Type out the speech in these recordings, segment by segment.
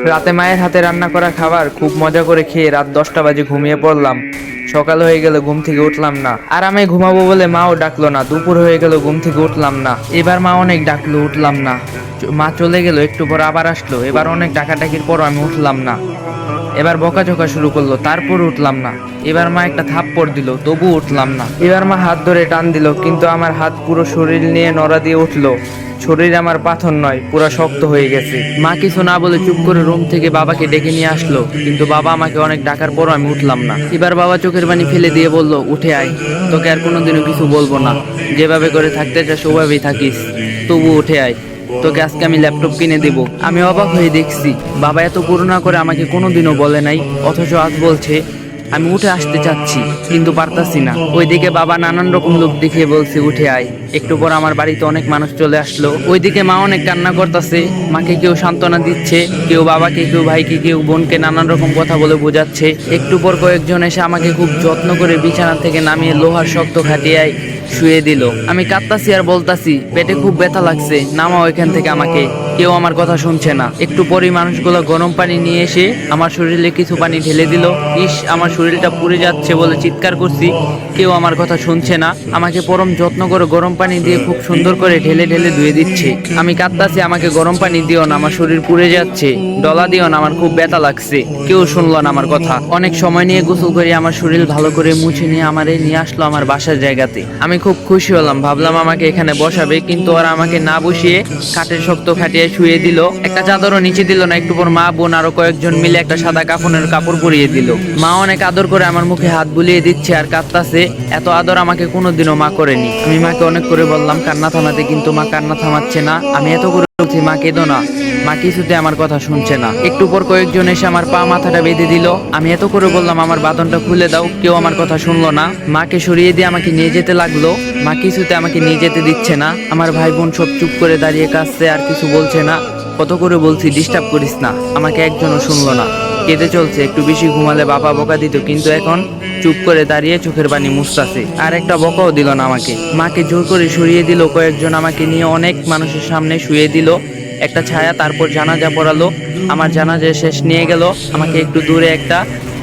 রাতে মায়ের হাতে রান্না করা খাবার খুব মজা করে খেয়ে রাত 10টা বাজে ঘুমিয়ে পড়লাম। সকাল হয়ে গেল, ঘুম থেকে উঠলাম না। আরামে ঘুমাবো বলে মাও ডাকলো না। দুপুর হয়ে গেল, ঘুম থেকে উঠলাম না। এবার মা অনেক ডাকলো, উঠলাম না। মা চলে গেল, একটু পর আবার আসলো। এবার অনেক ডাকাডাকির পর আমি উঠলাম না। এবার বকাঝকা শুরু করলো, তারপর উঠলাম না। এবার মা একটা থাপ্পড় দিল, তবু উঠলাম না। এবার মা হাত ধরে টান দিল, কিন্তু আমার হাত পুরো শরীর নিয়ে নড়া দিয়ে উঠলো। শরীর আমার পাথর নয়, পুরো শক্ত হয়ে গেছে। মা কিছু না বলে চুপ করে রুম থেকে বাবাকে ডেকে নিয়ে আসলো, কিন্তু বাবা আমাকে অনেক ডাকার পরও আমি উঠলাম না। এবার বাবা চোখের পানি ফেলে দিয়ে বলল, উঠে আয়, তোকে আর কোনোদিনও কিছু বলবো না। যেভাবে করে থাকতে চাস ওভাবেই থাকিস, তবু উঠে আয়, তোকে আজকে আমি ল্যাপটপ কিনে দেব। আমি অবাক হয়ে দেখছি বাবা এত করুণা করে আমাকে কোনোদিনও বলে নাই, অথচ আজ বলছে। আমি উঠে আসতে চাচ্ছি, কিন্তু পারতাছি না। ওইদিকে বাবা নানান রকম লোক দেখিয়ে বলছে, উঠে আয়। একটু পর আমার বাড়িতে অনেক মানুষ চলে আসলো। ওইদিকে মা অনেক কান্না করতেছে। মাকে কেউ সান্ত্বনা দিচ্ছে, কেউ বাবাকে, কেউ ভাইকে, কেউ বোনকে নানান রকম কথা বলে বোঝাচ্ছে। একটু পর কয়েকজন এসে আমাকে খুব যত্ন করে বিছানা থেকে নামিয়ে লোহার শক্ত খাটিয়ায় শুয়ে দিল। আমি কাঁদতাছি আর বলতাছি, পেটে খুব ব্যথা লাগছে, নামাও এখান থেকে আমাকে। কেউ আমার কথা শুনছে না। একটু পরেই মানুষগুলো গরম পানি নিয়ে এসে আমার শরীরে কিছু পানি ঢেলে দিল। ইস, আমার শরীরটা পুড়ে যাচ্ছে বলে চিৎকার করছি, কেউ আমার কথা শুনছে না। আমাকে পরম যত্ন করে গরম পানি দিয়ে খুব সুন্দর করে ঢেলে ঢেলে ধুয়ে দিচ্ছে। আমি কাঁদতাছি, আমাকে গরম পানি দিও না, আমার শরীর পুড়ে যাচ্ছে। ডলা দিও না, আমার খুব ব্যথা লাগছে। কেউ শুনলো না আমার কথা। অনেক সময় নিয়ে গোসল করে আমার শরীর ভালো করে মুছে নিয়ে আমারে নিয়ে আসলো আমার বাসার জায়গাতে। আমি খুব খুশি হলাম, ভাবলাম আমাকে এখানে বসাবে, কিন্তু ওরা আমাকে না বসিয়ে কাঠের শক্ত খাটিয়ে শুয়ে দিল। একটা চাদরও নিচে দিল না। একটু পর মা, বোন আরো কয়েকজন মিলে একটা সাদা কাফনের কাপড় পরিয়ে দিল। মা অনেক আদর করে আমার মুখে হাত বুলিয়ে দিচ্ছে আর কাঁদতাছে। এত আদর আমাকে কোনোদিনও মা করেনি। আমি মাকে অনেক করে বললাম কান্না থামাতে, কিন্তু মা কান্না থামাচ্ছে না। আমি এত করে বলছি, মা কেঁদো না। মা কিছুতে আমার কথা শুনছে না। একটু পর কয়েকজন এসে আমার পা মাথাটা বেঁধে দিল। আমি এত করে বললাম আমার বাঁধনটা খুলে দাও, কেউ আমার কথা শুনলো না। মাকে সরিয়ে দিয়ে আমাকে নিয়ে যেতে লাগলো। মা কিছুতে আমাকে নিয়ে যেতে দিচ্ছে না। আমার ভাই বোন সব চুপ করে দাঁড়িয়ে কাঁদছে, আর কিছু বলছে না। কত করে বলছি ডিস্টার্ব করিস না, আমাকে একজনও শুনলো না। কেঁদে চলছে। একটু বেশি ঘুমালে বাবা বকা দিত, কিন্তু এখন চুপ করে দাঁড়িয়ে চোখের পানি মুছতাছে। আর একটা বকাও দিল না আমাকে। মাকে জোর করে সরিয়ে দিল কয়েকজন, আমাকে নিয়ে অনেক মানুষের সামনে শুয়ে দিল একটা ছায়া। তারপর জানাজা পড়ালো। আমার জানাজা শেষ নিয়ে গেল আমাকে একটু দূরে একটা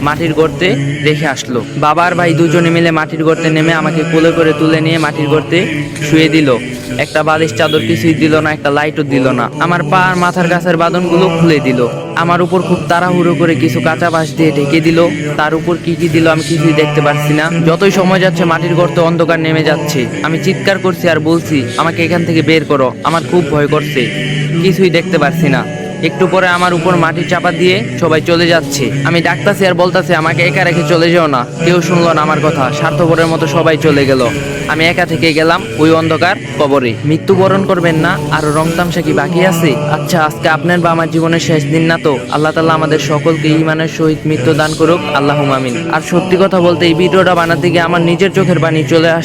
মাটির গর্তে রেখে আসলো। বাবা আর ভাই দুজনে মিলে মাটির গর্তে নেমে আমাকে কোলে করে তুলে নিয়ে মাটির গর্তে শুয়ে দিল। একটা বালিশ চাদর কিছুই দিল না, একটা লাইটও দিল না। আমার পা আর মাথার কাছের বাঁধনগুলো খুলে দিল। আমার উপর খুব তাড়াহুড়ো করে কিছু কাঁচা বাঁশ দিয়ে ঢেকে দিল। তার উপর কি কি দিল আমি কিছুই দেখতে পারছি না। যতই সময় যাচ্ছে মাটির গর্তে অন্ধকার নেমে যাচ্ছে। আমি চিৎকার করছি আর বলছি, আমাকে এখান থেকে বের করো, আমার খুব ভয় করছে, কিছুই দেখতে পারছি না। একটু পরে আমার উপর মাটি চাপা দিয়ে সবাই চলে যাচ্ছে। আমি ডাকতাছি আর বলতাছি, আমাকে একা রেখে চলে যাও না। কেউ শুনলো না আমার কথা। স্বার্থপরের মতো সবাই চলে গেল। আমি একা থেকে গেলাম ওই অন্ধকার কবরে। মৃত্যুবরণ করবেন না, আরো রং তামসা কি বাকি আছে? আচ্ছা, আজকে আপনার বা আমার জীবনের শেষ দিন না তো? আল্লাহ তাআলা আমাদের সকলকে ঈমানের সহিত মৃত্যু দান করুক, আল্লাহুম্মা আমিন। আর সত্যি কথা বলতে এই ভিডিওটা বানাতে গিয়ে আমার নিজের চোখের পানি চলে আসে।